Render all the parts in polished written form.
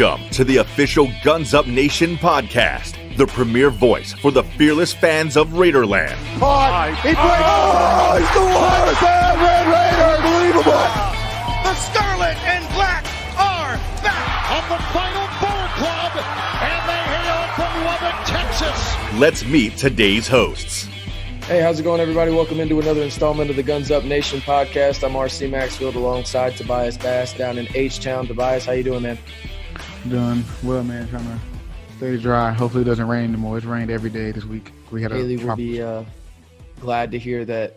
Welcome to the official Guns Up Nation podcast, the premier voice for the fearless fans of Raiderland. He breaks. Oh, he's the one! Red Raider, unbelievable! The Scarlet and Black are back on the final Bullet Club, and they hail from Lubbock, Texas. Let's meet today's hosts. Hey, how's it going, everybody? Welcome into another installment of the Guns Up Nation podcast. I'm RC Maxfield alongside Tobias Bass down in H-Town. Tobias, how you doing, man? Doing well, man. Trying to stay dry. Hopefully it doesn't rain anymore. It's rained every day this week. We had Haley will be glad to hear that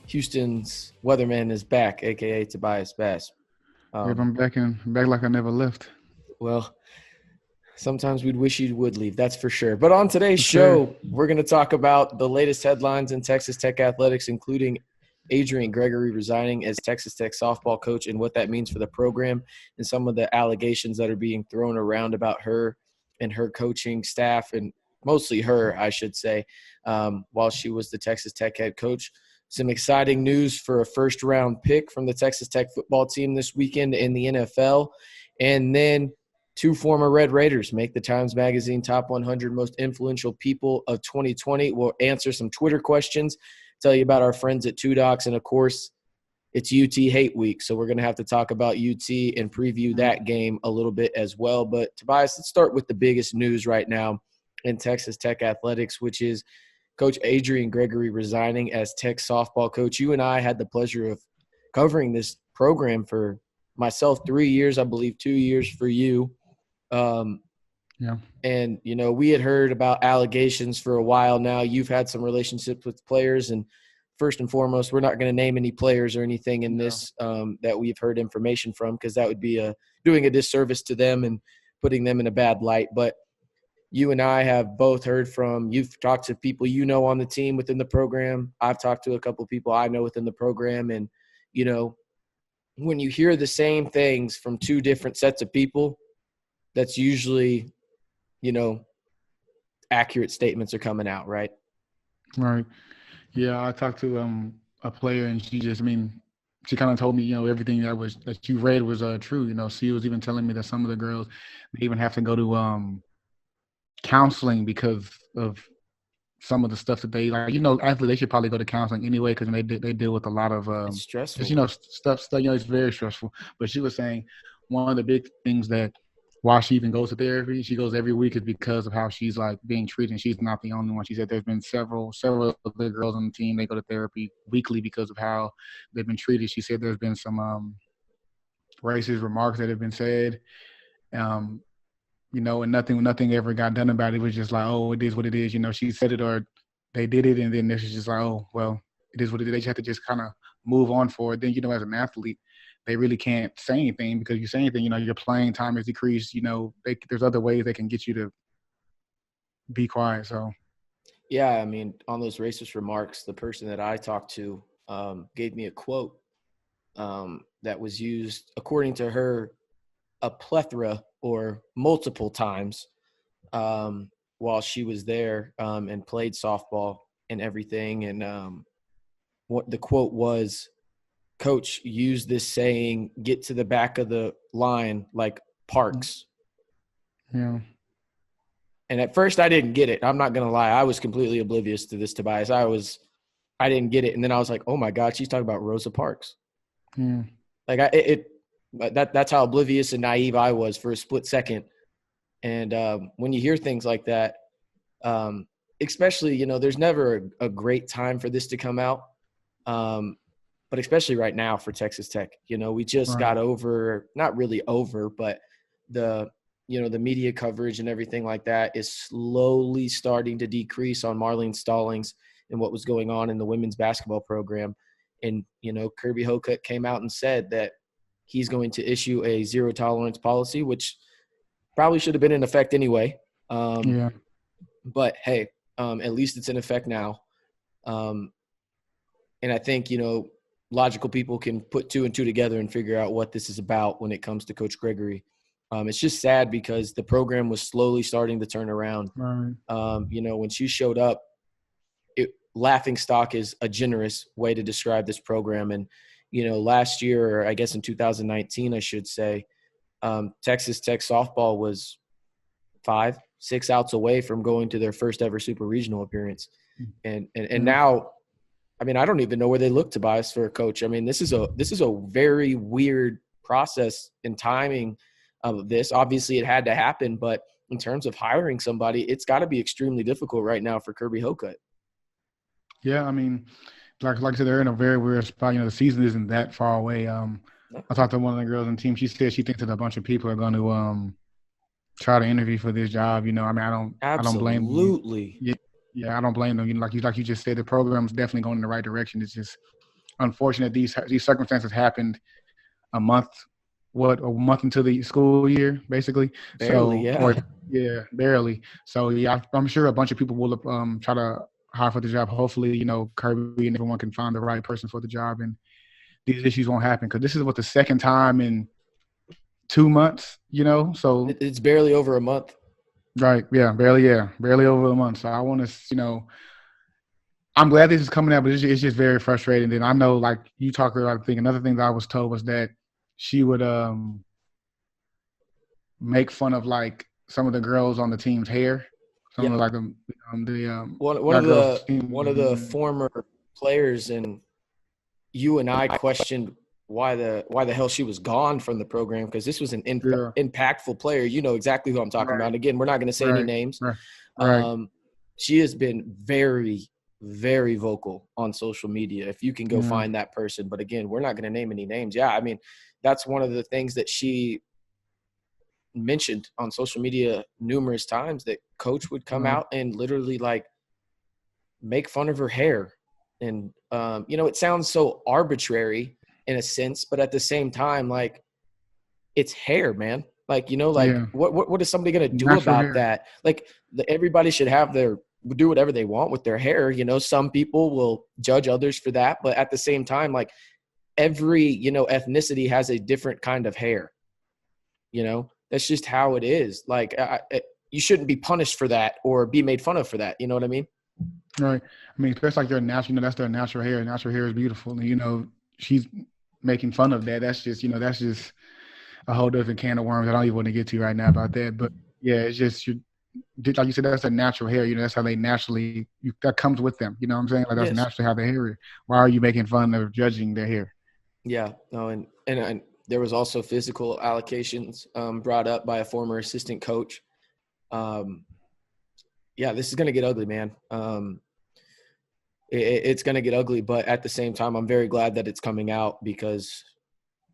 Houston's weatherman is back, a.k.a. Tobias Bass. I'm back like I never left. Well, sometimes we'd wish you would leave, that's for sure. But on today's show, we're going to talk about the latest headlines in Texas Tech athletics, including Adrian Gregory resigning as Texas Tech softball coach and what that means for the program and some of the allegations that are being thrown around about her and her coaching staff, and mostly her, I should say, while she was the Texas Tech head coach. Some exciting news for a first-round pick from the Texas Tech football team this weekend in the NFL. And then two former Red Raiders make the Times Magazine Top 100 Most Influential People of 2020. We'll answer some Twitter questions, tell you about our friends at Two Docs, and, of course, it's UT Hate Week, so we're going to have to talk about UT and preview that game a little bit as well. But, Tobias, let's start with the biggest news right now in Texas Tech athletics, which is Coach Adrian Gregory resigning as Tech softball coach. You and I had the pleasure of covering this program for myself 3 years, I believe 2 years for you. Yeah. And, you know, we had heard about allegations for a while now. You've had some relationships with players, and first and foremost, we're not going to name any players or anything in this that we've heard information from, because that would be doing a disservice to them and putting them in a bad light. But you and I have both heard from – you've talked to people you know on the team within the program. I've talked to a couple of people I know within the program. And, you know, when you hear the same things from two different sets of people, that's usually, you know, accurate statements are coming out, right? Right. Yeah, I talked to a player, and she kind of told me, you know, everything that you read was true. You know, she was even telling me that some of the girls, they even have to go to counseling because of some of the stuff that they like. You know, athletes, they should probably go to counseling anyway, because they deal with a lot of it's stressful. just, you know, stuff. You know, it's very stressful. But she was saying one of the big things that why she even goes to therapy, she goes every week, is because of how she's like being treated. And she's not the only one. She said there's been several of the girls on the team, they go to therapy weekly because of how they've been treated. She said there's been some racist remarks that have been said, you know, and nothing ever got done about it. It was just like, oh, it is what it is. You know, she said it or they did it, and then this is just like, oh, well, it is what it is. They just have to just kind of move on for it. Then, you know, as an athlete, they really can't say anything, because you say anything, you know, your playing time is decreased. You know, there's other ways they can get you to be quiet. So, yeah, I mean, on those racist remarks, the person that I talked to gave me a quote that was used, according to her, a plethora or multiple times while she was there and played softball and everything. And what the quote was, Coach used this saying, get to the back of the line like Parks. yeah. And at first I didn't get it. I'm not going to lie. I was completely oblivious to this, Tobias. I didn't get it. And then I was like, oh my God, she's talking about Rosa Parks. Yeah. Like that's how oblivious and naive I was for a split second. And when you hear things like that, especially, you know, there's never a great time for this to come out. But especially right now for Texas Tech, you know, we just got over, not really over, but the media coverage and everything like that is slowly starting to decrease on Marlene Stallings and what was going on in the women's basketball program. And, you know, Kirby Hocutt came out and said that he's going to issue a zero tolerance policy, which probably should have been in effect anyway. But hey, at least it's in effect now. And I think, you know, logical people can put two and two together and figure out what this is about when it comes to Coach Gregory. It's just sad because the program was slowly starting to turn around. Right. You know, when she showed up, laughing stock is a generous way to describe this program. And, you know, last year, or I guess in 2019, I should say, Texas Tech softball was 5-6 outs away from going to their first ever super regional appearance. And now, I mean, I don't even know where they look, Tobias, for a coach. I mean, this is a very weird process and timing of this. Obviously it had to happen, but in terms of hiring somebody, it's got to be extremely difficult right now for Kirby Hocutt. Yeah, I mean, like I said, they're in a very weird spot. You know, the season isn't that far away. I talked to one of the girls on the team. She said she thinks that a bunch of people are going to try to interview for this job. You know, I mean, I don't blame them. Absolutely. Yeah, I don't blame them. You know, like you just said, the program's definitely going in the right direction. It's just unfortunate these circumstances happened a month into the school year, basically. Barely, Barely. So yeah, I'm sure a bunch of people will try to hire for the job. Hopefully, you know, Kirby and everyone can find the right person for the job, and these issues won't happen, because this is the second time in 2 months. You know, so it's barely over a month. Right. Yeah. Barely over a month. So I want to, you know, I'm glad this is coming out, but it's just very frustrating. And I know, like you talked about, I think another thing that I was told was that she would make fun of like some of the girls on the team's hair. Some of like one of the former players, and you and I questioned why the hell she was gone from the program, because this was an impactful player. You know exactly who I'm talking about. Again, we're not going to say any names. Right. She has been very, very vocal on social media. If you can go find that person. But again, we're not going to name any names. Yeah, I mean, that's one of the things that she mentioned on social media numerous times, that coach would come out and literally like make fun of her hair. And, you know, it sounds so arbitrary in a sense, but at the same time, like, it's hair, man. Like, you know, like what is somebody going to do about that? Like, everybody should have do whatever they want with their hair. You know, some people will judge others for that, but at the same time, like, every, you know, ethnicity has a different kind of hair. You know, that's just how it is. Like, you shouldn't be punished for that or be made fun of for that. You know what I mean? Right. I mean, that's like their natural, you know, that's their natural hair. Natural hair is beautiful. And, you know, she's making fun of that. That's just, you know, that's just a whole different can of worms I don't even want to get to right now about that. But yeah, it's just, like you said, that's their natural hair. You know, that's how they naturally, that comes with them. You know what I'm saying? Like, that's naturally how their hair is. Why are you making fun of judging their hair? Yeah. No, and there was also physical allocations brought up by a former assistant coach. Yeah, this is going to get ugly, man. It's going to get ugly, but at the same time, I'm very glad that it's coming out, because,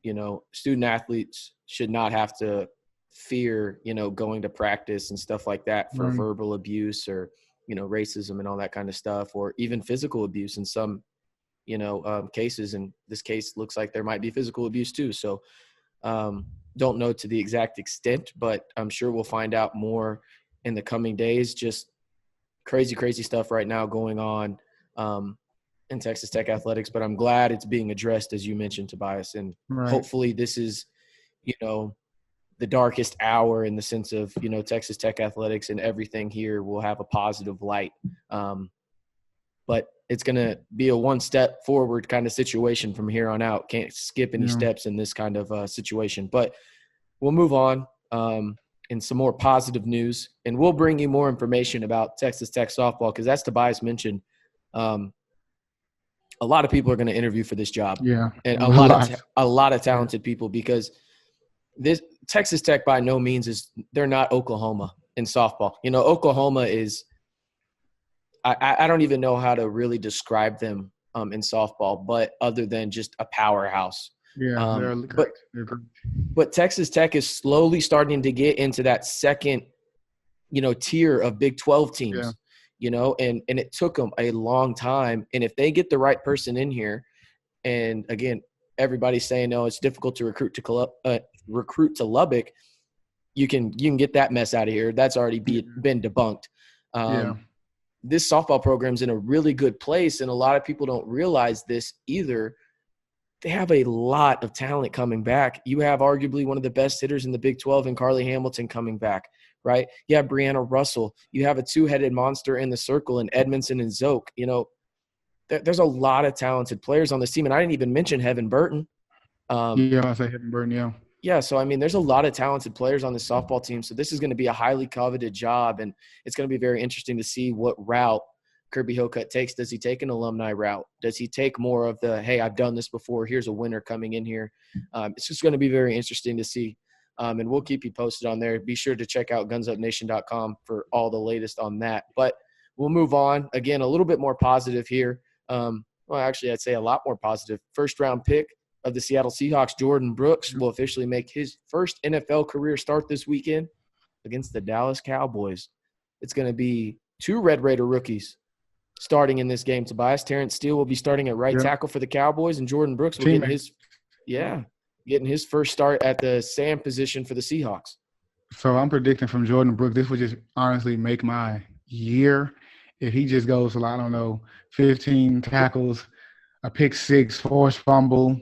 you know, student athletes should not have to fear, you know, going to practice and stuff like that for verbal abuse or, you know, racism and all that kind of stuff, or even physical abuse in some, you know, cases. And this case looks like there might be physical abuse too. So don't know to the exact extent, but I'm sure we'll find out more in the coming days. Just crazy stuff right now going on in Texas Tech athletics, but I'm glad it's being addressed, as you mentioned, Tobias. And hopefully this is, you know, the darkest hour in the sense of, you know, Texas Tech athletics, and everything here will have a positive light. But it's going to be a one step forward kind of situation from here on out. Can't skip any steps in this kind of situation. But we'll move on in some more positive news, and we'll bring you more information about Texas Tech softball, because as Tobias mentioned, a lot of people are going to interview for this job. Yeah, and a lot of talented people, because this Texas Tech by no means they're not Oklahoma in softball. You know, Oklahoma is – I don't even know how to really describe them in softball, but other than just a powerhouse. Yeah, they're great. But Texas Tech is slowly starting to get into that second, you know, tier of Big 12 teams, you know, and it took them a long time. And if they get the right person in here, and again, everybody's saying, no, it's difficult to recruit to Lubbock. You can get that mess out of here. That's already been debunked. This softball program's in a really good place, and a lot of people don't realize this either. They have a lot of talent coming back. You have arguably one of the best hitters in the Big 12 in Carly Hamilton coming back, right? You have Brianna Russell. You have a two-headed monster in the circle in Edmondson and Zoke. You know, there's a lot of talented players on this team, and I didn't even mention Heaven Burton. I say Heaven Burton, Yeah, so I mean, there's a lot of talented players on this softball team. So this is going to be a highly coveted job, and it's going to be very interesting to see what route Kirby Hillcutt takes. Does he take an alumni route? Does he take more of the, hey, I've done this before, here's a winner coming in here? It's just going to be very interesting to see, and we'll keep you posted on there. Be sure to check out gunsupnation.com for all the latest on that. But we'll move on. Again, a little bit more positive here. Well, actually, I'd say a lot more positive. First-round pick of the Seattle Seahawks, Jordan Brooks, will officially make his first NFL career start this weekend against the Dallas Cowboys. It's going to be 2 Red Raider rookies starting in this game. Tobias Terrence Steele will be starting at right tackle for the Cowboys, and Jordan Brooks will getting his first start at the Sam position for the Seahawks. So I'm predicting from Jordan Brooks, this would just honestly make my year if he just goes, I don't know, 15 tackles, a pick 6, forced fumble.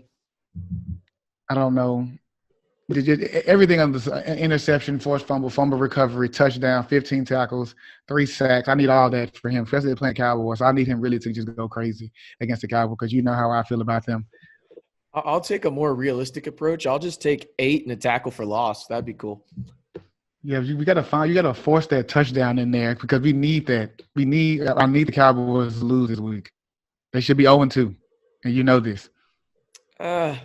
I don't know. Everything on the interception, forced fumble, fumble recovery, touchdown, 15 tackles, 3 sacks. I need all that for him, especially playing Cowboys. I need him really to just go crazy against the Cowboys because you know how I feel about them. I'll take a more realistic approach. I'll just take 8 and a tackle for loss. That'd be cool. Yeah, you got to force that touchdown in there because we need that. I need the Cowboys to lose this week. They should be 0-2, and you know this. They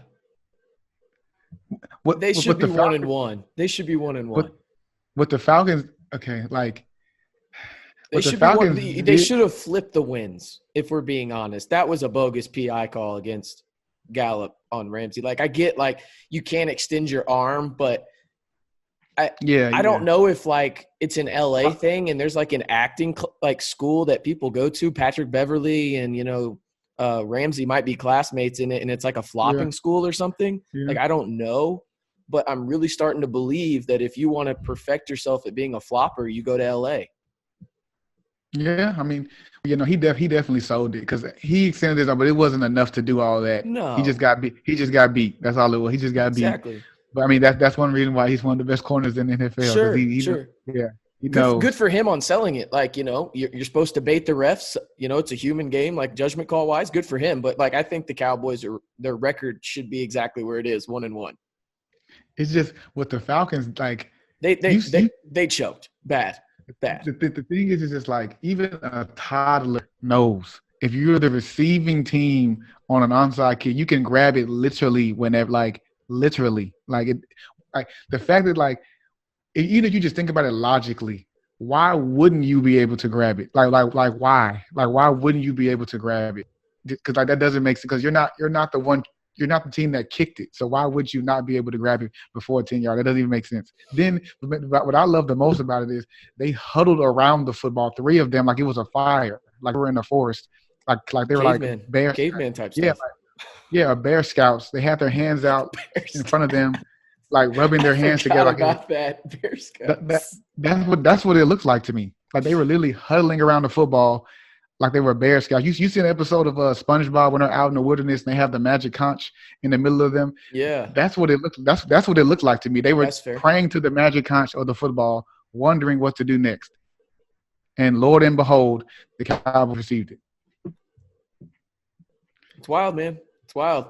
should be 1-1. They should be 1-1. With the Falcons, okay, like they should have flipped the wins. If we're being honest, that was a bogus PI call against Gallup on Ramsey. Like I get, like you can't extend your arm, but I don't know if like it's an LA thing and there's like an acting like school that people go to. Patrick Beverly and Ramsey might be classmates in it, and it's like a flopping school or something. Yeah. Like I don't know, but I'm really starting to believe that if you want to perfect yourself at being a flopper, you go to LA. Yeah, I mean, he definitely sold it because he extended it, but it wasn't enough to do all that. No, he just got beat. That's all it was. He just got beat. Exactly. But I mean, that's one reason why he's one of the best corners in the NFL. Sure. Yeah. Good for him on selling it. Like, you're supposed to bait the refs. It's a human game, like judgment call wise. Good for him. But like, I think the Cowboys their record should be exactly where it is, 1-1. It's just with the Falcons, like they choked bad. The thing is just like even a toddler knows if you're the receiving team on an onside kick, you can grab it literally whenever, literally. The fact that even if you just think about it logically, why wouldn't you be able to grab it? Like why? Like why wouldn't you be able to grab it? Because that doesn't make sense. Because you're not the team that kicked it. So why would you not be able to grab it before 10 yards? That doesn't even make sense. Then what I love the most about it is they huddled around the football, 3 of them, like it was a fire, like we were in the forest, like they were like bear caveman type stuff. Bear scouts. They had their hands out in front of them, like rubbing their hands together. About that Bear Scouts. That's what it looked like to me. Like they were literally huddling around the football, like they were Bear Scouts. You see an episode of SpongeBob when they're out in the wilderness and they have the magic conch in the middle of them. Yeah, that's what it looked. That's what it looked like to me. They were praying to the magic conch or the football, wondering what to do next. And Lord and behold, the Cowboys received it. It's wild, man. It's wild.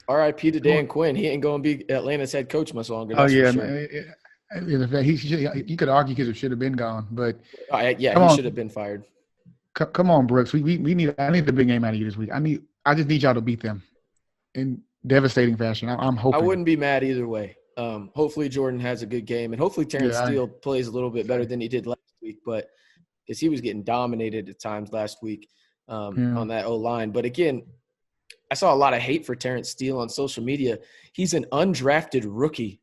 R.I.P. to Dan Quinn. He ain't going to be Atlanta's head coach much longer. Oh yeah, you could argue because it should have been gone, but he should have been fired. Come on, Brooks. I need the big game out of you this week. I just need y'all to beat them in devastating fashion. I'm hoping. I wouldn't be mad either way. Hopefully Jordan has a good game, and hopefully Terrence Steele plays a little bit better than he did last week. But because he was getting dominated at times last week on that O-line. But again, I saw a lot of hate for Terrence Steele on social media. He's an undrafted rookie.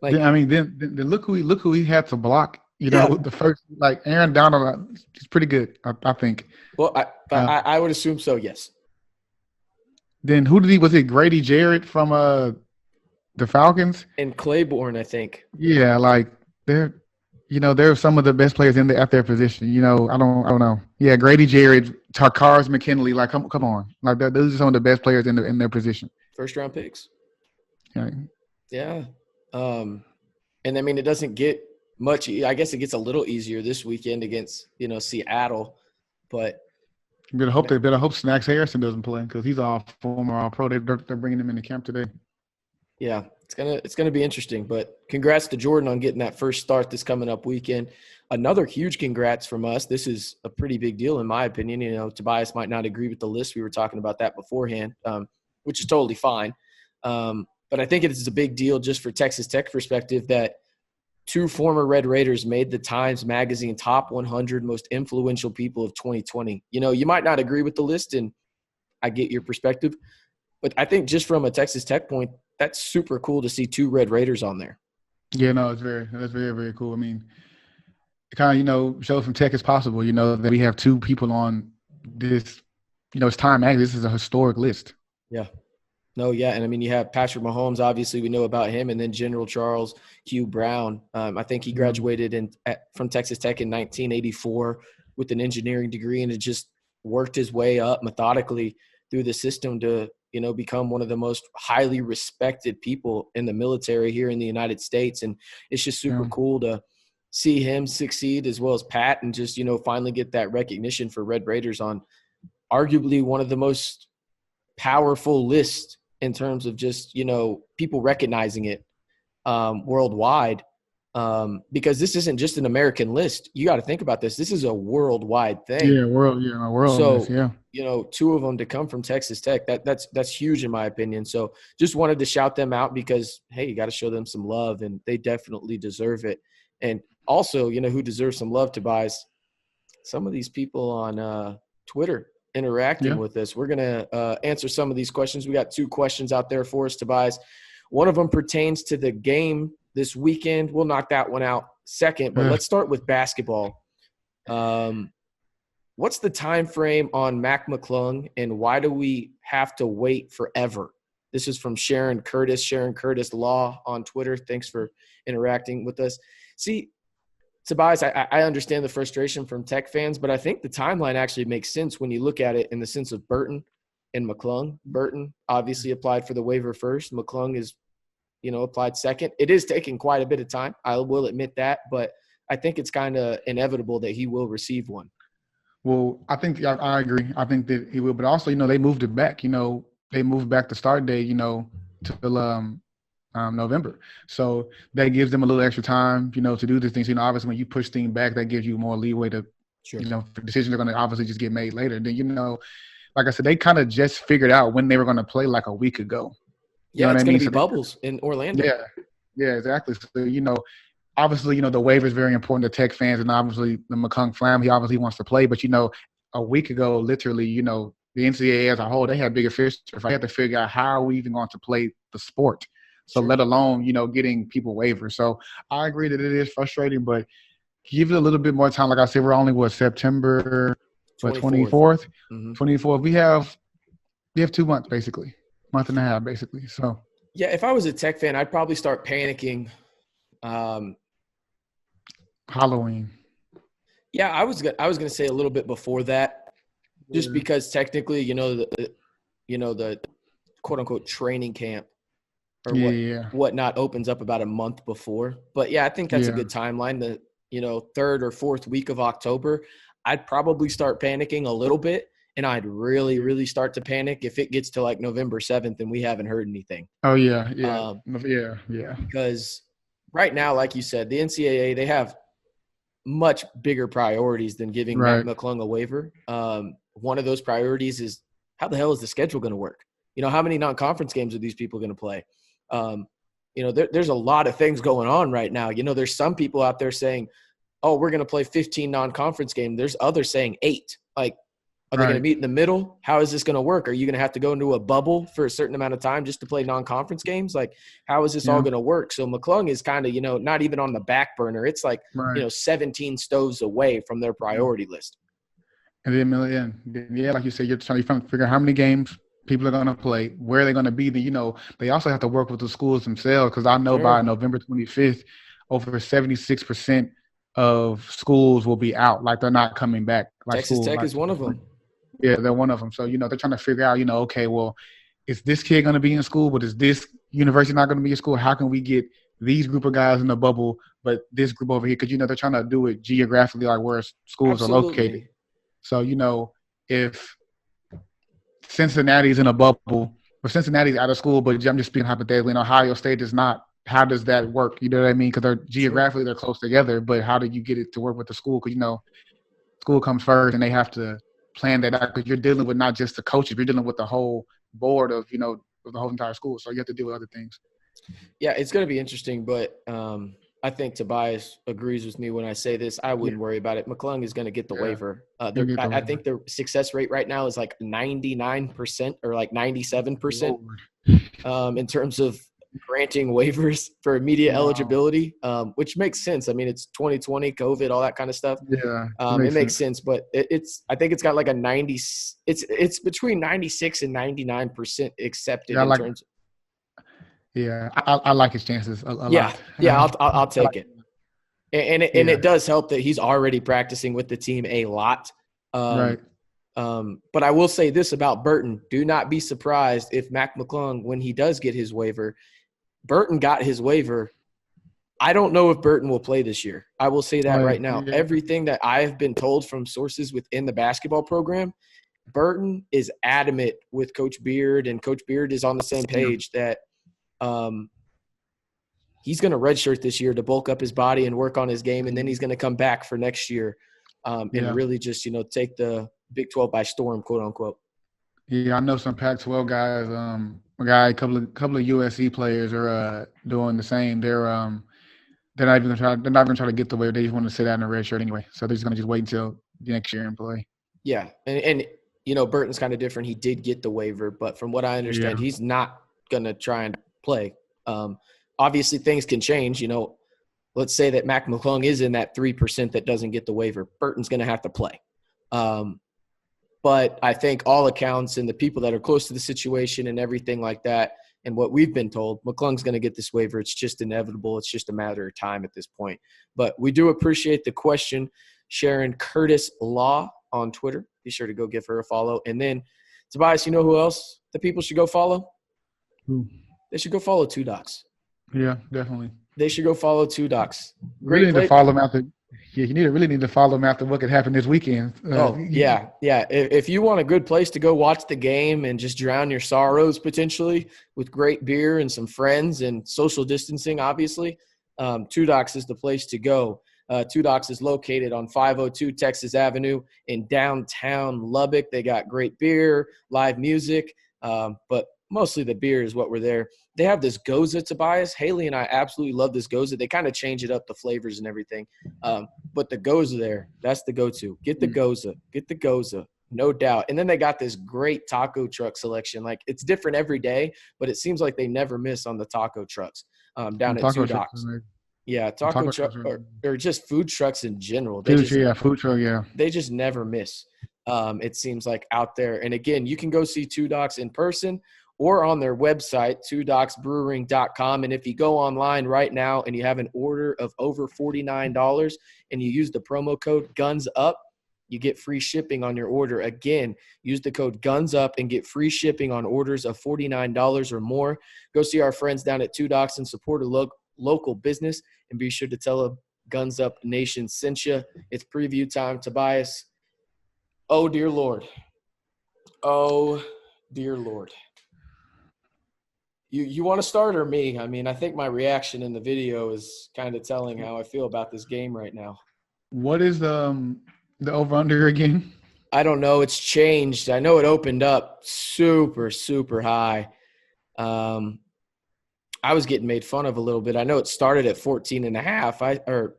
Then look who he had to block. The first, like Aaron Donald, he's pretty good, I think. Well, I would assume so, yes. Then was it Grady Jarrett from the Falcons? And Claiborne, I think. Yeah, like they're some of the best players at their position. I don't know. Yeah, Grady Jarrett, Tarkaris McKinley, like come on. Like those are some of the best players in their position. First round picks. Yeah. And I mean, it doesn't get much. I guess it gets a little easier this weekend against Seattle, but better hope Snacks Harrison doesn't play because he's former All-Pro. They're bringing him into camp today. Yeah, it's gonna be interesting. But congrats to Jordan on getting that first start this coming up weekend. Another huge congrats from us. This is a pretty big deal in my opinion. You know, Tobias might not agree with the list. We were talking about that beforehand, which is totally fine. But I think it is a big deal just for Texas Tech perspective that two former Red Raiders made the Times Magazine top 100 most influential people of 2020. You know, you might not agree with the list, and I get your perspective, but I think just from a Texas Tech point, that's super cool to see two Red Raiders on there. Yeah, no, that's very, very cool. I mean, it kind of, shows from Tech is possible, that we have two people on this, it's Time Magazine. This is a historic list. Yeah. No, yeah. And I mean, you have Patrick Mahomes, obviously we know about him, and then General Charles Hugh Brown. I think he graduated from Texas Tech in 1984 with an engineering degree, and it just worked his way up methodically through the system to, become one of the most highly respected people in the military here in the United States. And it's just super cool to see him succeed as well as Pat, and just, finally get that recognition for Red Raiders on arguably one of the most powerful lists in terms of just, people recognizing it worldwide. Because this isn't just an American list. You got to think about this. This is a worldwide thing. Yeah, world So, list, yeah. Two of them to come from Texas Tech, that's huge in my opinion. So just wanted to shout them out because, hey, you got to show them some love, and they definitely deserve it. And also, who deserves some love, Tobias? Some of these people on Twitter interacting with us. We're going to answer some of these questions. We got 2 questions out there for us, Tobias. One of them pertains to the game this weekend. We'll knock that one out second, but let's start with basketball. What's the time frame on Mac McClung, and why do we have to wait forever? This is from Sharon Curtis Law on Twitter. Thanks for interacting with us. See, Tobias, I understand the frustration from Tech fans, but I think the timeline actually makes sense when you look at it in the sense of Burton and McClung. Burton obviously applied for the waiver first. McClung is, applied second. It is taking quite a bit of time. I will admit that, but I think it's kind of inevitable that he will receive one. Well, I think I agree. I think that he will, but also, they moved it back. They moved back the start date, till November. So that gives them a little extra time, to do these things. Obviously when you push things back, that gives you more leeway to, decisions are going to obviously just get made later. Then, like I said, they kind of just figured out when they were going to play like a week ago. Yeah, it's going to be bubbles in Orlando. Yeah, exactly. So, obviously, the waiver is very important to Tech fans, and obviously the McClung family, he obviously wants to play. But, a week ago, literally, the NCAA as a whole, they had bigger fish. If I had to figure out how are we even going to play the sport, so let alone, getting people waivers. So I agree that it is frustrating, but give it a little bit more time. Like I said, we're only September 24th. 24th. We have 2 months basically. Month and a half, basically. So yeah, if I was a Tech fan, I'd probably start panicking. Halloween. Yeah, I was gonna say a little bit before that, just because technically, the quote unquote training camp or whatnot opens up about a month before. But yeah, I think that's a good timeline. The 3rd or 4th week of October, I'd probably start panicking a little bit. And I'd really, really start to panic if it gets to like November 7th and we haven't heard anything. Oh, yeah. Because right now, like you said, the NCAA, they have much bigger priorities than giving Matt McClung a waiver. One of those priorities is how the hell is the schedule going to work? How many non-conference games are these people going to play? There's a lot of things going on right now. There's some people out there saying, oh, we're going to play 15 non-conference games. There's others saying 8. Like, are they going to meet in the middle? How is this going to work? Are you going to have to go into a bubble for a certain amount of time just to play non-conference games? Like, how is this all going to work? So McClung is kind of, not even on the back burner. It's like, 17 stoves away from their priority list. And then, like you said, you're trying to figure out how many games people are going to play, where they're going to be. Then, they also have to work with the schools themselves, because I know by November 25th, over 76% of schools will be out. Like, they're not coming back. Like Texas Tech is one of them. Yeah, they're one of them. So, they're trying to figure out, okay, well, is this kid going to be in school, but is this university not going to be in school? How can we get these group of guys in the bubble, but this group over here? Because, they're trying to do it geographically, like where schools are located. So, if Cincinnati's in a bubble Cincinnati's out of school, but I'm just speaking hypothetically. Ohio State is not. How does that work? You know what I mean? Because they're geographically they're close together, but how do you get it to work with the school? Because school comes first, and they have to plan that out. Because you're dealing with not just the coaches, you're dealing with the whole board of of the whole entire school. So you have to deal with other things. Yeah, it's going to be interesting, but I think Tobias agrees with me when I say this. I wouldn't worry about it. McClung is going to get the waiver. I think their success rate right now is like 99% or like 97% in terms of granting waivers for immediate eligibility, which makes sense. I mean, it's 2020, COVID, all that kind of stuff. Yeah, it makes sense, but I think it's got like a 90. It's between 96 and 99% accepted in terms. Yeah, I like his chances a lot. Yeah, I'll take it. And it does help that he's already practicing with the team a lot. Right. But I will say this about Burton. Do not be surprised if Mac McClung, when he does get his waiver, Burton got his waiver. I don't know if Burton will play this year. I will say that right now. Yeah. Everything that I have been told from sources within the basketball program, Burton is adamant with Coach Beard, and Coach Beard is on the same page that he's going to redshirt this year to bulk up his body and work on his game, and then he's going to come back for next year and really just, take the Big 12 by storm, quote unquote. Yeah, I know some Pac-12 guys. A couple of USC players are doing the same. They're not even going to try to get the waiver. They just want to sit out in the red shirt anyway. So they're just going to just wait until next year and play. Yeah, and Burton's kind of different. He did get the waiver, but from what I understand, he's not going to try and play. Obviously, things can change. Let's say that Mac McClung is in that 3% that doesn't get the waiver. Burton's going to have to play. But I think all accounts and the people that are close to the situation and everything like that, and what we've been told, McClung's going to get this waiver. It's just inevitable. It's just a matter of time at this point. But we do appreciate the question. Sharon Curtis Law on Twitter. Be sure to go give her a follow. And then, Tobias, you know who else the people should go follow? Who? They should go follow Two Docs. Yeah, definitely. They should go follow Two Docs. Really need to follow them after. Yeah, you really need to follow them after what could happen this weekend. Yeah. If you want a good place to go watch the game and just drown your sorrows potentially with great beer and some friends and social distancing, obviously, Two Docs is the place to go. Two Docs is located on 502 Texas Avenue in downtown Lubbock. They got great beer, live music, but mostly the beer is what we're there. They have this Goza, Tobias. Haley and I absolutely love this Goza. They kind of change it up, the flavors and everything. But the Goza there, that's the go-to. Get the Goza. Get the Goza, no doubt. And then they got this great taco truck selection. Like, it's different every day, but it seems like they never miss on the taco trucks down at Two Docs. Yeah, taco truck or just food trucks in general. Food truck, yeah. They just never miss, it seems like, out there. And, again, you can go see Two Docs in person or on their website, twodocsbrewing.com. And if you go online right now and you have an order of over $49 and you use the promo code GUNSUP, you get free shipping on your order. Again, use the code GUNSUP and get free shipping on orders of $49 or more. Go see our friends down at Two Docs and support a local business. And be sure to tell them Guns Up Nation sent you. It's preview time, Tobias. Oh, dear Lord. Oh, dear Lord. You want to start or me? I mean, I think my reaction in the video is kind of telling how I feel about this game right now. What is the over-under again? I don't know. It's changed. I know it opened up super, super high. I was getting made fun of a little bit. I know it started at 14.5 or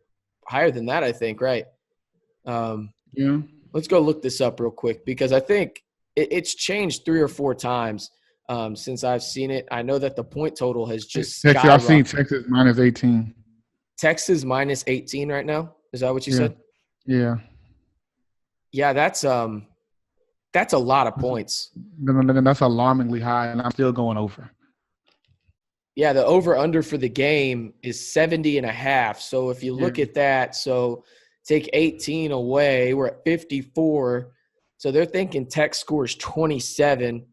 higher than that, I think, right? Yeah. Let's go look this up real quick because I think it's changed 3 or 4 times. Since I've seen it. I know that the point total has just skyrocketed. I've seen Texas minus 18. Texas minus 18 right now? Is that what you said? Yeah. Yeah, that's a lot of points. That's alarmingly high, and I'm still going over. Yeah, the over-under for the game is 70.5. So if you look at that, so take 18 away, we're at 54. So they're thinking Tech scores 27.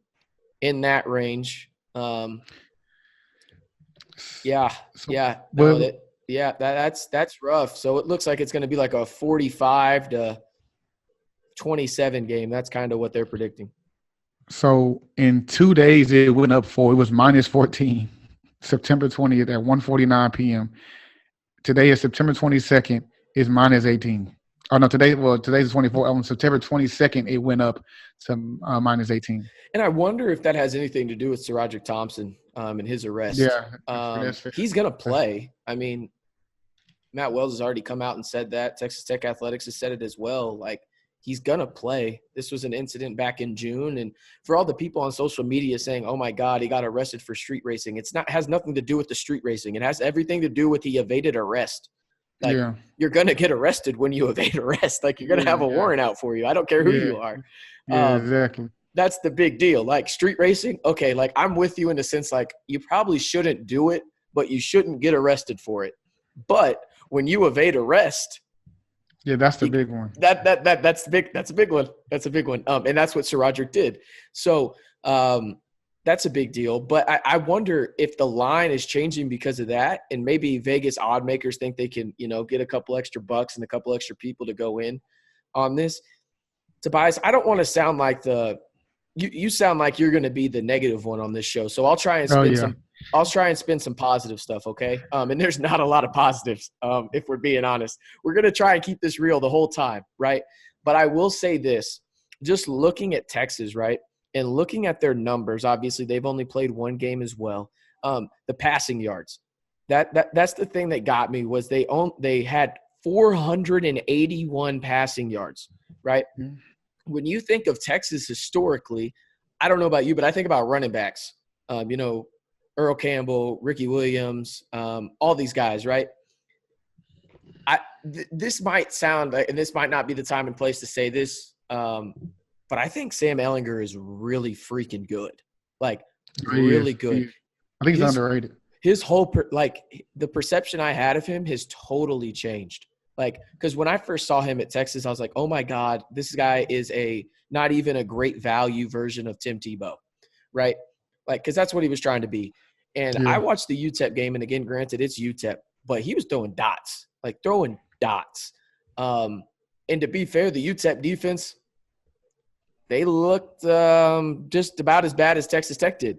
In that range. That's rough. So it looks like it's going to be like a 45-27 game. That's kind of what they're predicting. So in 2 days, it went up 4. It was minus 14, September 20th at 1:49 p.m. Today is September 22nd. Is minus 18. Oh no, today's the 24th. On September 22nd, it went up to minus 18. And I wonder if that has anything to do with Sir Roderick Thompson and his arrest. Yeah, that's fair. He's going to play. I mean, Matt Wells has already come out and said that. Texas Tech Athletics has said it as well. Like, he's going to play. This was an incident back in June. And for all the people on social media saying, oh, my God, he got arrested for street racing, has nothing to do with the street racing. It has everything to do with he evaded arrest. Like, you're going to get arrested when you evade arrest. Like, you're going to have a warrant out for you. I don't care who you are. Yeah, exactly. That's the big deal. Like, street racing, okay, like, I'm with you in the sense, like, you probably shouldn't do it, but you shouldn't get arrested for it. But when you evade arrest – yeah, that's the big one. That's the big. That's a big one. That's a big one. And that's what Sir Roderick did. So that's a big deal. But I wonder if the line is changing because of that, and maybe Vegas odd makers think they can, get a couple extra bucks and a couple extra people to go in on this. Tobias, I don't want to sound like you sound like you're going to be the negative one on this show. So I'll try and spin some positive stuff, okay? And there's not a lot of positives, if we're being honest. We're going to try and keep this real the whole time, right? But I will say this, just looking at Texas, right, and looking at their numbers, obviously they've only played one game as well. The passing yards, that's the thing that got me was they had 481 passing yards, right? Mm-hmm. When you think of Texas historically, I don't know about you, but I think about running backs, Earl Campbell, Ricky Williams, all these guys, right? This might sound – and this might not be the time and place to say this, but I think Sam Ehlinger is really freaking good. Like, really good. I think he's underrated. His whole the perception I had of him has totally changed. Like, because when I first saw him at Texas, I was like, oh, my God, this guy is not even a great value version of Tim Tebow, right? Like, because that's what he was trying to be. And I watched the UTEP game, and again, granted, it's UTEP, but he was throwing dots. And to be fair, the UTEP defense, they looked just about as bad as Texas Tech did.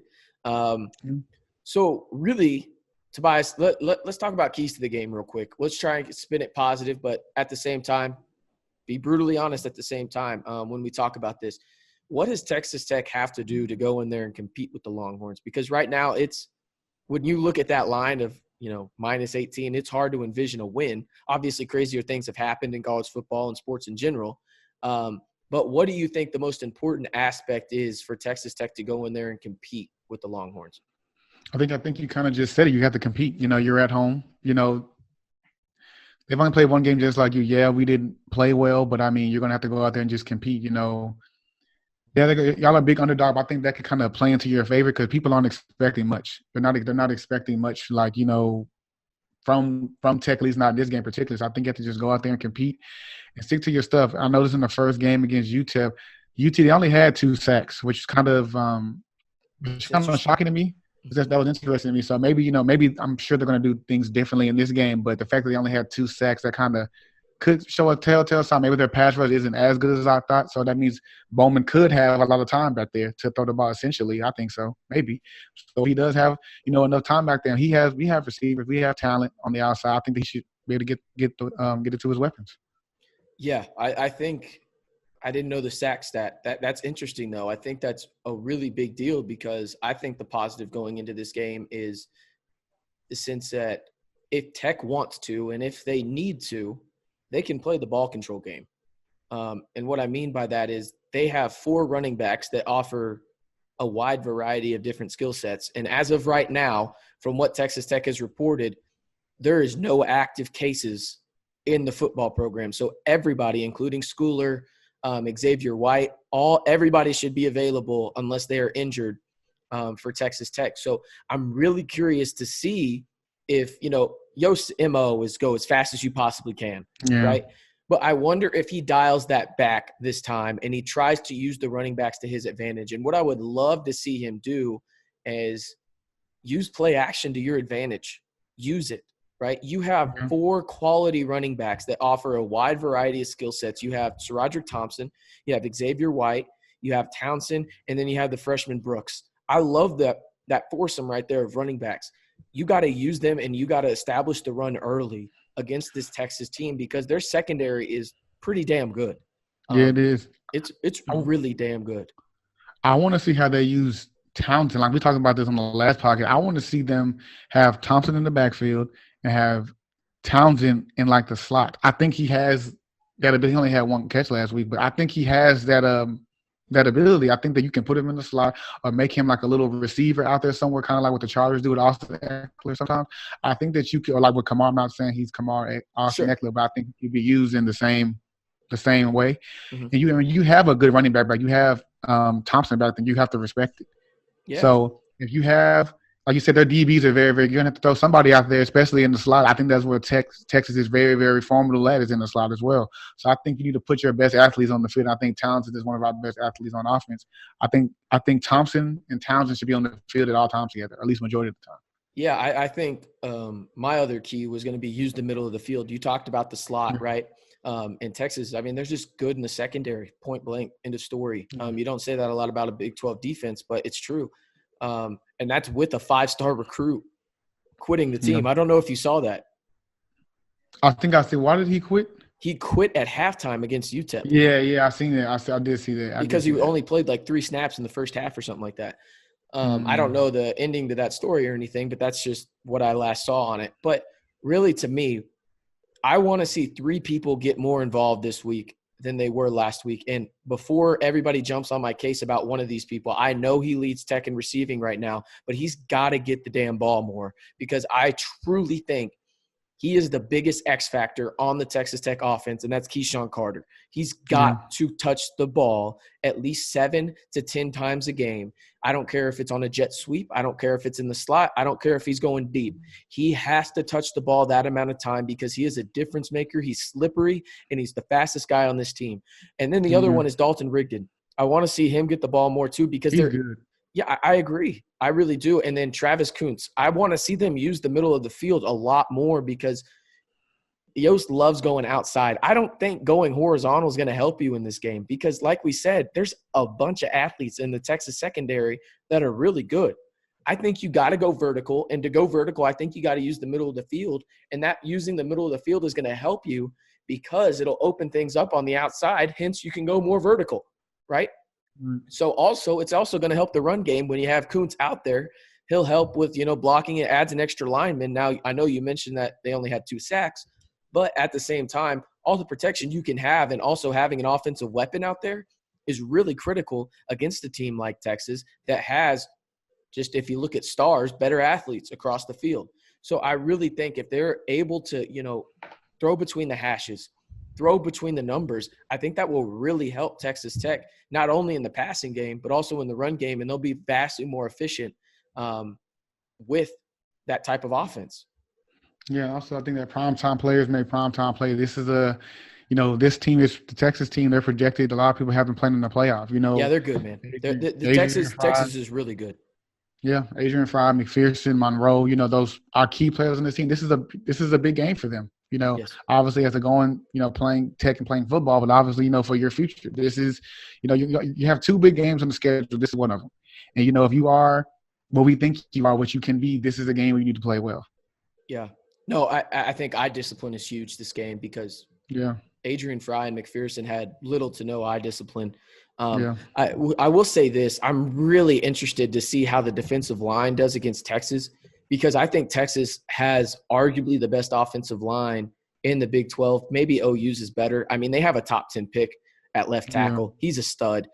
So really, Tobias, let's talk about keys to the game real quick. Let's try and spin it positive, but at the same time, be brutally honest at the same time when we talk about this. What does Texas Tech have to do to go in there and compete with the Longhorns? Because right now when you look at that line of, minus 18, it's hard to envision a win. Obviously, crazier things have happened in college football and sports in general. But what do you think the most important aspect is for Texas Tech to go in there and compete with the Longhorns? I think you kind of just said it. You have to compete. You're at home. They've only played one game just like you. Yeah, we didn't play well, but, you're going to have to go out there and just compete, Yeah, y'all are a big underdog. I think that could kind of play into your favor because people aren't expecting much. They're not expecting much, like, from Tech, at least not in this game particularly. So I think you have to just go out there and compete and stick to your stuff. I noticed in the first game against UTEP, they only had 2 sacks, which is kind of shocking to me. That was interesting to me. So maybe I'm sure they're going to do things differently in this game. But the fact that they only had 2 sacks, that kind of could show a telltale sign. Maybe their pass rush isn't as good as I thought. So that means Bowman could have a lot of time back there to throw the ball. Essentially, I think so. Maybe. So he does have enough time back there. We have receivers. We have talent on the outside. I think he should be able to get it to his weapons. Yeah, I think. I didn't know the sack stat. That's interesting, though. I think that's a really big deal because I think the positive going into this game is the sense that if Tech wants to and if they need to, they can play the ball control game. And what I mean by that is they have 4 running backs that offer a wide variety of different skill sets. And as of right now, from what Texas Tech has reported, there is no active cases in the football program. So everybody, including Schooler, Xavier White, everybody should be available unless they are injured for Texas Tech. So I'm really curious to see if, Yost's MO is go as fast as you possibly can, right? But I wonder if he dials that back this time and he tries to use the running backs to his advantage. And what I would love to see him do is use play action to your advantage. Use it, right? You have 4 quality running backs that offer a wide variety of skill sets. You have Sir Roderick Thompson. You have Xavier White. you have Townsend, and then you have the freshman Brooks. I love that foursome right there of running backs. You got to use them, and you got to establish the run early against this Texas team because their secondary is pretty damn good. Yeah, it is. It's really damn good. I want to see how they use Townsend. Like we talked about this on the last podcast. I want to see them have Thompson in the backfield and have Townsend in like the slot. I think he has that ability. He only had one catch last week, but I think he has that ability. I think that you can put him in the slot or make him like a little receiver out there somewhere, kind of like what the Chargers do with Austin Eckler sometimes. I think that you could, or like with Kamar, I'm not saying he's Austin Eckler, but I think he'd be used in the same way. Mm-hmm. And you have a good running back, you have Thompson back, then you have to respect it. Yeah. So if you have, like you said, their DBs are very, very good. You're going to have to throw somebody out there, especially in the slot. I think that's where Texas is very, very formidable at, is in the slot as well. So I think you need to put your best athletes on the field. I think Townsend is one of our best athletes on offense. I think Thompson and Townsend should be on the field at all times together, or at least majority of the time. Yeah, I think my other key was going to be use the middle of the field. You talked about the slot, right? In Texas, I mean, they're just good in the secondary, point blank, end of story. You don't say that a lot about a Big 12 defense, but it's true. And that's with a 5-star recruit quitting the team. I don't know if you saw that. I think I said, why did he quit? He quit at halftime against UTEP. Yeah, I seen that. I did see that. Because he only played like 3 snaps in the first half or something like that. I don't know the ending to that story or anything, but that's just what I last saw on it. But really, to me, I want to see 3 people get more involved this week than they were last week. And before everybody jumps on my case about one of these people, I know he leads Tech in receiving right now, but he's got to get the damn ball more because I truly think he is the biggest X factor on the Texas Tech offense, and that's Keyshawn Carter. He's got to touch the ball at least 7 to 10 times a game. I don't care if it's on a jet sweep. I don't care if it's in the slot. I don't care if he's going deep. He has to touch the ball that amount of time because he is a difference maker. He's slippery, and he's the fastest guy on this team. And then the other one is Dalton Rigdon. I want to see him get the ball more too because they're good. Yeah, I agree. I really do. And then Travis Kuntz. I want to see them use the middle of the field a lot more because Yost loves going outside. I don't think going horizontal is going to help you in this game because, like we said, there's a bunch of athletes in the Texas secondary that are really good. I think you got to go vertical. And to go vertical, I think you got to use the middle of the field. And that using the middle of the field is going to help you because it'll open things up on the outside. Hence, you can go more vertical, right? So it's also going to help the run game when you have Kuntz out there. He'll help with, blocking. It adds an extra lineman. Now, I know you mentioned that they only had 2 sacks, but at the same time, all the protection you can have and also having an offensive weapon out there is really critical against a team like Texas that has just, if you look at stars, better athletes across the field. So I really think if they're able to, throw between the hashes, throw between the numbers, I think that will really help Texas Tech, not only in the passing game, but also in the run game, and they'll be vastly more efficient with that type of offense. Yeah, also I think that primetime players make primetime play. This is this team is the Texas team. They're projected. A lot of people have been playing in the playoff. Yeah, they're good, man. Texas is really good. Yeah, Adrian Fry, McPherson, Monroe. Those are key players on this team. This is a big game for them. Yes. Obviously as they're going, playing Tech and playing football, but obviously, for your future, this is, you have 2 big games on the schedule. This is one of them. And, if you are what we think you are, what you can be, this is a game where you need to play well. Yeah. No, I think eye discipline is huge this game because Adrian Fry and McPherson had little to no eye discipline. I will say this. I'm really interested to see how the defensive line does against Texas because I think Texas has arguably the best offensive line in the Big 12. Maybe OU's is better. I mean, they have a top 10 pick at left tackle. He's a stud.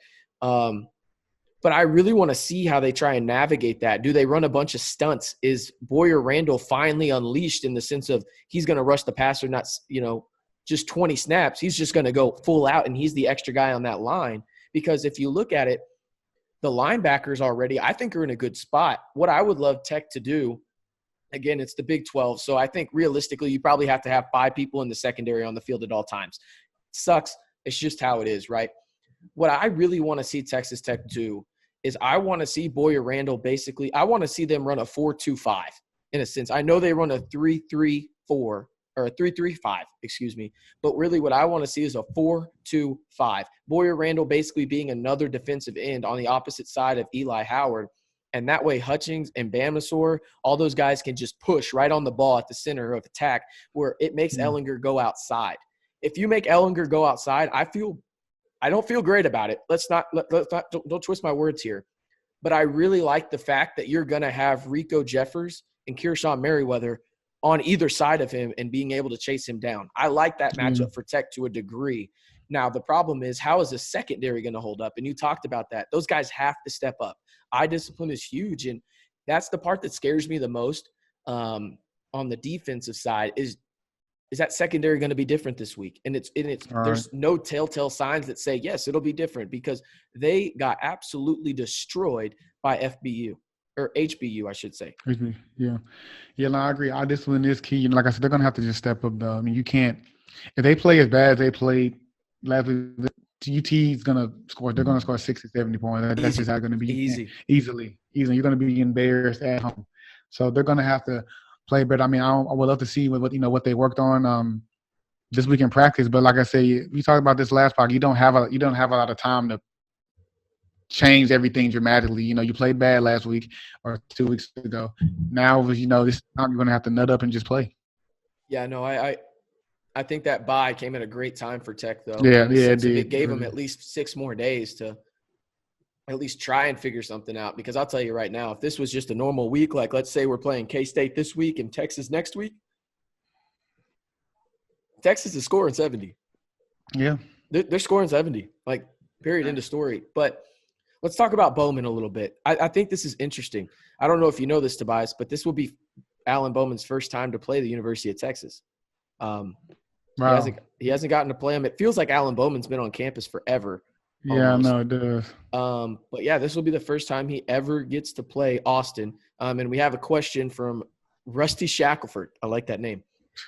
But I really want to see how they try and navigate that. Do they run a bunch of stunts? Is Boyer Randall finally unleashed in the sense of he's going to rush the passer, not, just 20 snaps. He's just going to go full out, and he's the extra guy on that line. Because if you look at it, the linebackers already, I think, are in a good spot. What I would love Tech to do, again, it's the Big 12. So I think realistically you probably have to have 5 people in the secondary on the field at all times. Sucks. It's just how it is, right? What I really want to see Texas Tech do is I want to see Boyer Randall basically – I want to see them run a 4-2-5 in a sense. I know they run a 3-3-4 or or a 3-3-5, excuse me. But really what I want to see is a 4-2-5. Boyer Randall basically being another defensive end on the opposite side of Eli Howard. And that way Hutchings and Bamsor, all those guys can just push right on the ball at the center of attack where it makes Ehlinger go outside. If you make Ehlinger go outside, I don't feel great about it. Don't twist my words here. But I really like the fact that you're going to have Rico Jeffers and Kearshawn Merriweather on either side of him and being able to chase him down. I like that matchup for Tech to a degree. Now, the problem is, how is the secondary going to hold up? And you talked about that. Those guys have to step up. Eye discipline is huge, and that's the part that scares me the most on the defensive side is that secondary going to be different this week? And there's no telltale signs that say, yes, it'll be different because they got absolutely destroyed by FBU or HBU, I should say. Yeah. Yeah, no, I agree. Our discipline is key. You know, like I said, they're going to have to just step up, though. I mean, you can't – if they play as bad as they played last week, UT is going to score – they're going to score 60, 70 points. That's just how it's going to be. Easily. You're going to be embarrassed at home. So they're going to have to – play better. I mean, I would love to see what they worked on this week in practice. But like I say, we talked about this last part. You don't have a lot of time to change everything dramatically. You know, you played bad last week or 2 weeks ago. Now, this time you're going to have to nut up and just play. Yeah, no, I think that bye came at a great time for Tech, though. Yeah, it did. It gave them at least 6 more days to at least try and figure something out. Because I'll tell you right now, if this was just a normal week, like let's say we're playing K-State this week and Texas next week, Texas is scoring 70. Yeah. They're scoring 70, like period, end of story. But let's talk about Bowman a little bit. I think this is interesting. I don't know if you know this, Tobias, but this will be Alan Bowman's first time to play the University of Texas. Wow. He hasn't gotten to play him. It feels like Alan Bowman's been on campus forever. Yeah, no, it does. But yeah, this will be the first time he ever gets to play Austin. And we have a question from Rusty Shackelford. I like that name.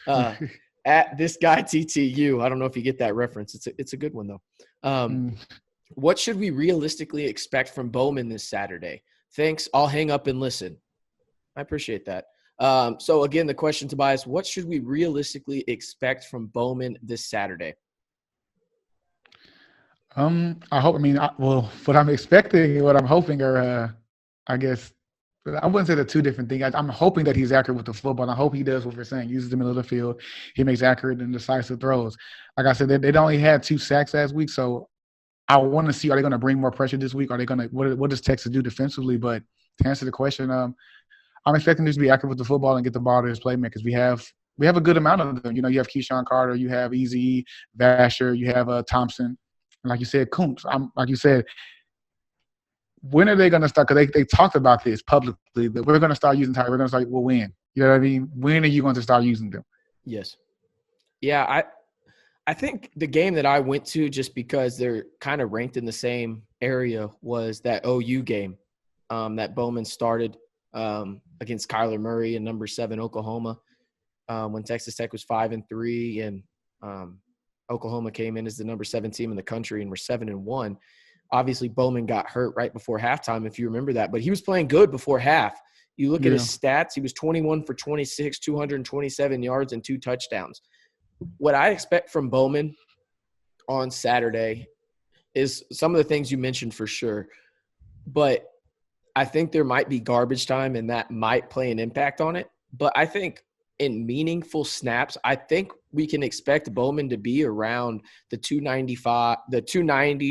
At this guy TTU. I don't know if you get that reference. It's a good one though. What should we realistically expect from Bowman this Saturday? Thanks. I'll hang up and listen. I appreciate that. So again, the question, Tobias, what should we realistically expect from Bowman this Saturday? What I'm expecting, what I'm hoping are, I guess, I wouldn't say they're two different things. I'm hoping that he's accurate with the football. And I hope he does what we're saying, uses the middle of the field. He makes accurate and decisive throws. Like I said, they only had 2 sacks last week, so I want to see, are they going to bring more pressure this week? Are they going to what does Texas do defensively? But to answer the question, I'm expecting them to be accurate with the football and get the ball to his playmakers. We have a good amount of them. You know, you have Keyshawn Carter, you have Easy, Vasher, you have Thompson. And like you said, Coombs. Like you said, when are they going to start? Because they talked about this publicly that we're going to start using Tyler. We're going to start. Well, when? You know what I mean? When are you going to start using them? Yes. Yeah, I think the game that I went to, just because they're kind of ranked in the same area, was that OU game that Bowman started against Kyler Murray and number 7 Oklahoma when Texas Tech was 5-3 and Oklahoma came in as the number 7 team in the country and were 7-1. Obviously, Bowman got hurt right before halftime, if you remember that. But he was playing good before half. You look at his stats, he was 21 for 26, 227 yards, and 2 touchdowns. What I expect from Bowman on Saturday is some of the things you mentioned for sure. But I think there might be garbage time, and that might play an impact on it. But I think in meaningful snaps, I think we can expect Bowman to be around the 290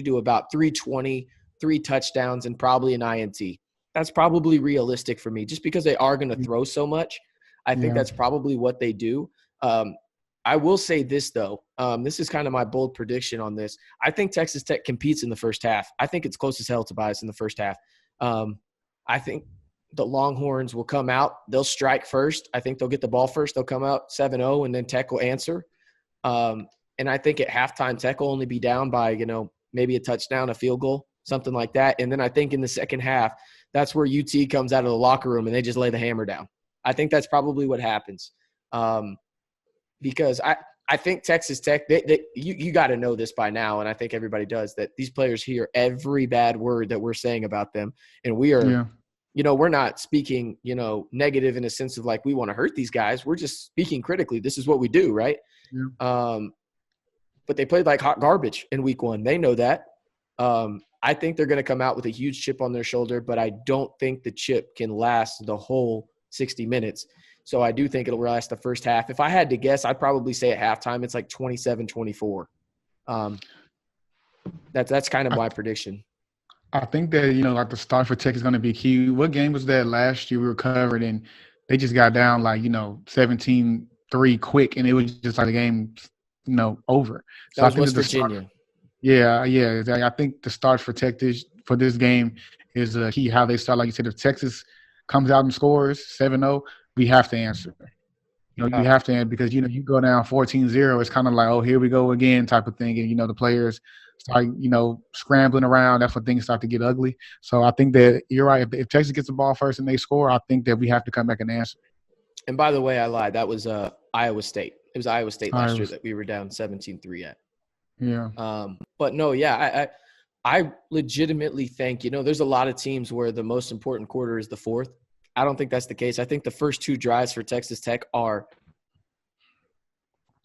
to about 320, 3 touchdowns, and probably an INT. That's probably realistic for me, just because they are going to throw so much. I think that's probably what they do. I will say this, though. This is kind of my bold prediction on this. I think Texas Tech competes in the first half. I think it's close as hell, Tobias, in the first half. I think the Longhorns will come out. They'll strike first. I think they'll get the ball first. They'll come out 7-0, and then Tech will answer. And I think at halftime, Tech will only be down by, maybe a touchdown, a field goal, something like that. And then I think in the second half, that's where UT comes out of the locker room and they just lay the hammer down. I think that's probably what happens. Because I think Texas Tech, you got to know this by now, and I think everybody does, that these players hear every bad word that we're saying about them. And we are we're not speaking, negative in a sense of like we want to hurt these guys. We're just speaking critically. This is what we do, right? Yeah. But they played like hot garbage in week 1. They know that. I think they're going to come out with a huge chip on their shoulder, but I don't think the chip can last the whole 60 minutes. So I do think it'll last the first half. If I had to guess, I'd probably say at halftime it's like 27-24. That's kind of my prediction. I think that, like the start for Tech is going to be key. What game was that last year we were covered and they just got down like, 17-3 quick and it was just like the game, over. So that was West Virginia. Yeah. I think the start for Tech for this game is key. How they start, like you said, if Texas comes out and scores 7-0, we have to answer. You have to answer because, you go down 14-0, it's kind of like, oh, here we go again type of thing. And, the players start, scrambling around. That's when things start to get ugly. So I think that you're right. If Texas gets the ball first and they score, I think that we have to come back and answer. And by the way, I lied. That was Iowa State. It was Iowa State last year that we were down 17-3 at. Yeah. But no, yeah, I legitimately think, there's a lot of teams where the most important quarter is the fourth. I don't think that's the case. I think the first 2 drives for Texas Tech are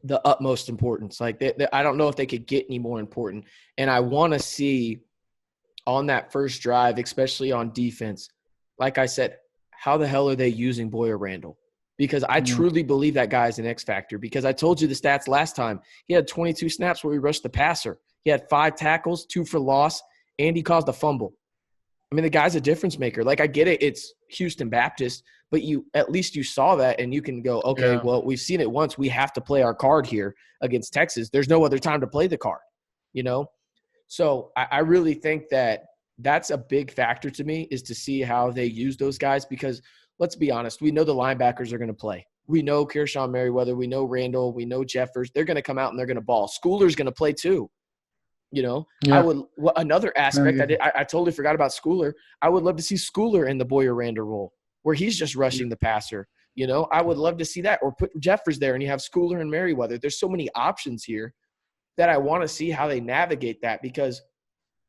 the utmost importance. Like I don't know if they could get any more important. And I want to see on that first drive, especially on defense, like I said, how the hell are they using Boyer Randall? Because I truly believe that guy is an X factor. Because I told you the stats last time. He had 22 snaps where he rushed the passer. He had 5 tackles, 2 for loss, and he caused a fumble. I mean, the guy's a difference maker. Like, I get it. It's Houston Baptist, but at least you saw that and you can go, okay, well, we've seen it once. We have to play our card here against Texas. There's no other time to play the card, So I really think that that's a big factor to me is to see how they use those guys because let's be honest, we know the linebackers are going to play. We know Kearshawn Merriweather. We know Randall. We know Jeffers. They're going to come out and they're going to ball. Schooler's going to play too. Another aspect I totally forgot about Schooler. I would love to see Schooler in the Boyer Randall role where he's just rushing the passer. I would love to see that or put Jeffers there and you have Schooler and Merriweather. There's so many options here that I want to see how they navigate that because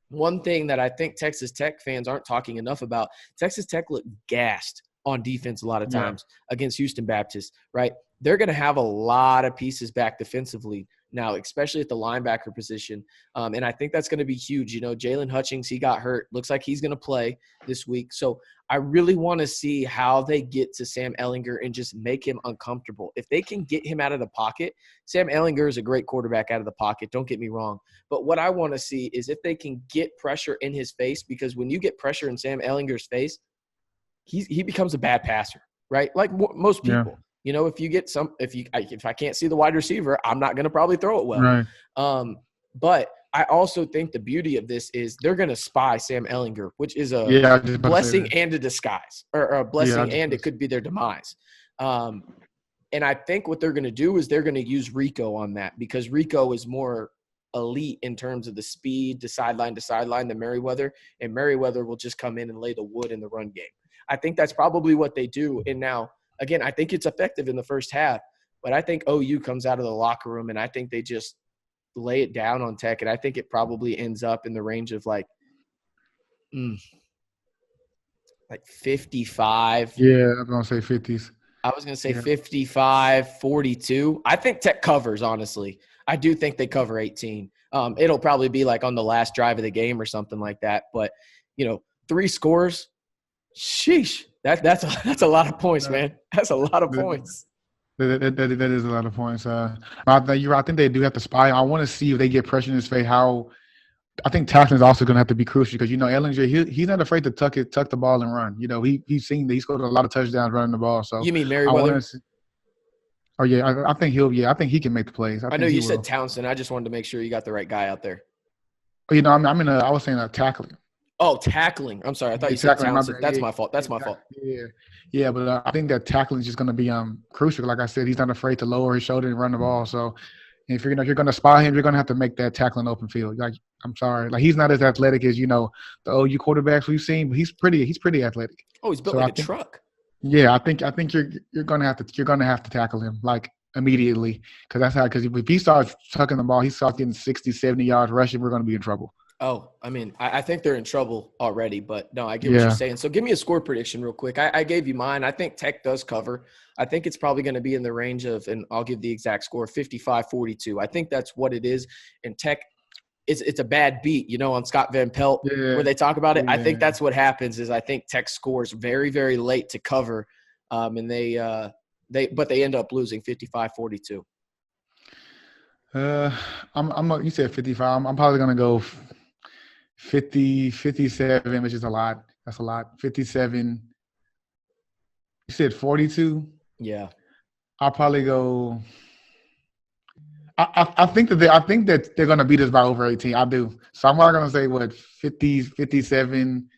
one thing that I think Texas Tech fans aren't talking enough about, Texas Tech looked gassed on defense a lot of times against Houston Baptist, right? They're going to have a lot of pieces back defensively now, especially at the linebacker position. And I think that's going to be huge. Jalen Hutchings, he got hurt. Looks like he's going to play this week. So I really want to see how they get to Sam Ehlinger and just make him uncomfortable. If they can get him out of the pocket, Sam Ehlinger is a great quarterback out of the pocket. Don't get me wrong. But what I want to see is if they can get pressure in his face, because when you get pressure in Sam Ehlinger's face, he becomes a bad passer, right? Like most people. If you get if I can't see the wide receiver, I'm not going to probably throw it well. Right. But I also think the beauty of this is they're going to spy Sam Ehlinger, which is a blessing and a disguise, or a blessing and it could be their demise. And I think what they're going to do is they're going to use Rico on that because Rico is more elite in terms of the speed, the sideline to sideline than Merriweather, and Merriweather will just come in and lay the wood in the run game. I think that's probably what they do. And now, again, I think it's effective in the first half, but I think OU comes out of the locker room and I think they just lay it down on Tech. And I think it probably ends up in the range of like 55. Yeah, I'm going to say 50s. I was going to say 55, 42. I think Tech covers, honestly. I do think they cover 18. It'll probably be like on the last drive of the game or something like that. But, 3 scores, sheesh. That's a lot of points, man. That's a lot of points. That is a lot of points. I think they do have to spy. I want to see if they get pressure in his face. I think tackling is also going to have to be crucial because Ehlinger, he's not afraid to tuck the ball and run. He's scored a lot of touchdowns running the ball. So you mean Merriweather? I think I think he can make the plays. I know you said Townsend. I just wanted to make sure you got the right guy out there. I was saying tackling. Oh, tackling. I'm sorry. I thought you said Townsend. That's my fault. That's my fault. Yeah, but I think that tackling is just going to be crucial. Like I said, he's not afraid to lower his shoulder and run the ball. So if you're going to spy him, you're going to have to make that tackling open field. Like, I'm sorry. Like, he's not as athletic as, the OU quarterbacks we've seen, but he's pretty athletic. Oh, he's built like a truck. Yeah, I think you're going to have to tackle him like immediately because if he starts tucking the ball, he starts getting 60, 70 yards rushing, we're going to be in trouble. Oh, I mean, I think they're in trouble already, but no, I get what you're saying. So give me a score prediction real quick. I gave you mine. I think Tech does cover. I think it's probably going to be in the range of, and I'll give the exact score, 55-42. I think that's what it is. And Tech, it's a bad beat, on Scott Van Pelt where they talk about it. I think that's what happens is I think Tech scores very, very late to cover, and they end up losing 55-42. You said 55. I'm probably gonna go 50, 57, which is a lot. That's a lot. 57. You said 42. Yeah. I'll probably go. I think that they're gonna beat us by over 18. I do. So I'm not gonna say 50, 57.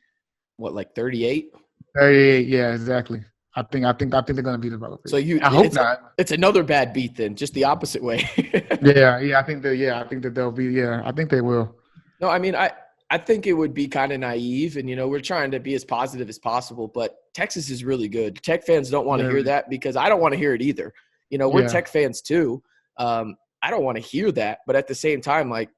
What, like 38? 38. Yeah, exactly. I think they're gonna beat us by over 18. So I hope not. It's another bad beat then, just the opposite way. I think that they'll be. Yeah, I think they will. No, I mean, I think it would be kind of naive, and we're trying to be as positive as possible. But Texas is really good. Tech fans don't want to hear that because I don't want to hear it either. We're Tech fans too. I don't want to hear that, but at the same time, like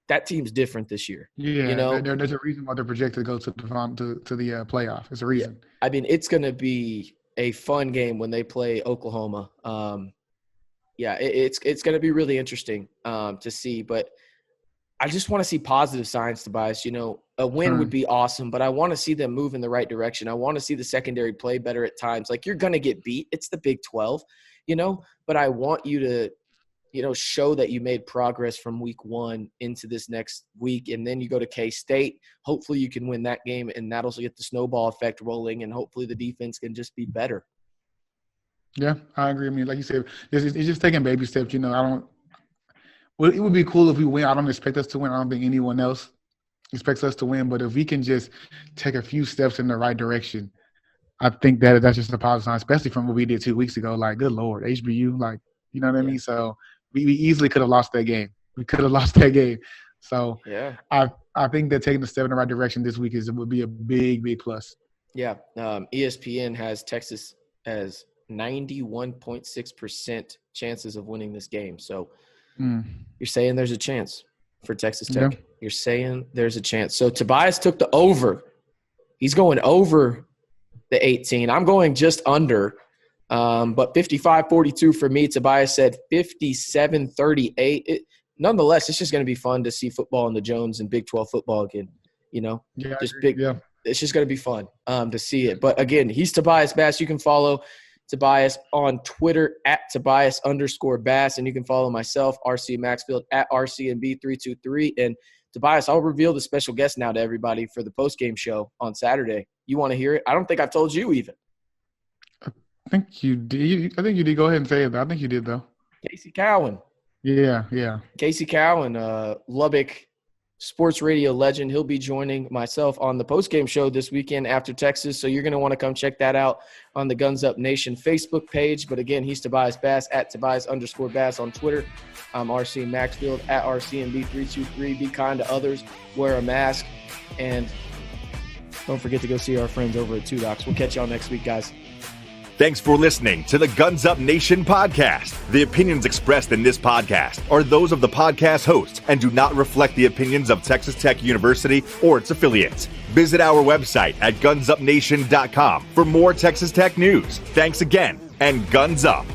that team's different this year. Yeah, there's a reason why they're projected to go to the playoff. There's a reason. Yeah. I mean, it's going to be a fun game when they play Oklahoma. It's going to be really interesting to see, but I just want to see positive signs, Tobias. A win would be awesome, but I want to see them move in the right direction. I want to see the secondary play better at times. Like, you're going to get beat. It's the Big 12, but I want you to, show that you made progress from week 1 into this next week. And then you go to K-State. Hopefully you can win that game, and that'll get the snowball effect rolling, and hopefully the defense can just be better. Yeah, I agree. I mean, like you said, it's just taking baby steps. It would be cool if we win. I don't expect us to win. I don't think anyone else expects us to win. But if we can just take a few steps in the right direction, I think that's just a positive sign, especially from what we did 2 weeks ago. Like, good Lord, HBU, like, you know what I mean? So we easily could have lost that game. So yeah, I think that taking a step in the right direction this week would be a big, big plus. Yeah. ESPN has Texas as 91.6% chances of winning this game. So you're saying there's a chance for Texas Tech. Yeah. You're saying there's a chance. So Tobias took the over. He's going over the 18. I'm going just under. But 55-42 for me. Tobias said 57-38. Nonetheless, it's just going to be fun to see football in the Jones and Big 12 football again. Yeah, it's just going to be fun to see it. But again, he's Tobias Bass. You can follow Tobias on Twitter at Tobias_Bass, and you can follow myself, RC Maxfield, at RCNB323. And Tobias, I'll reveal the special guest now to everybody for the postgame show on Saturday. You want to hear it? I don't think I've told you even. I think you did. Go ahead and say it, though. I think you did, though. Casey Cowan. Yeah. Casey Cowan, Lubbock sports radio legend. He'll be joining myself on the postgame show this weekend after Texas. So you're going to want to come check that out on the Guns Up Nation Facebook page. But again, he's Tobias Bass at Tobias_Bass on Twitter. I'm RC Maxfield at RCNB323. Be kind to others. Wear a mask. And don't forget to go see our friends over at Two Docs. We'll catch y'all next week, guys. Thanks for listening to the Guns Up Nation podcast. The opinions expressed in this podcast are those of the podcast host and do not reflect the opinions of Texas Tech University or its affiliates. Visit our website at gunsupnation.com for more Texas Tech news. Thanks again, and Guns Up.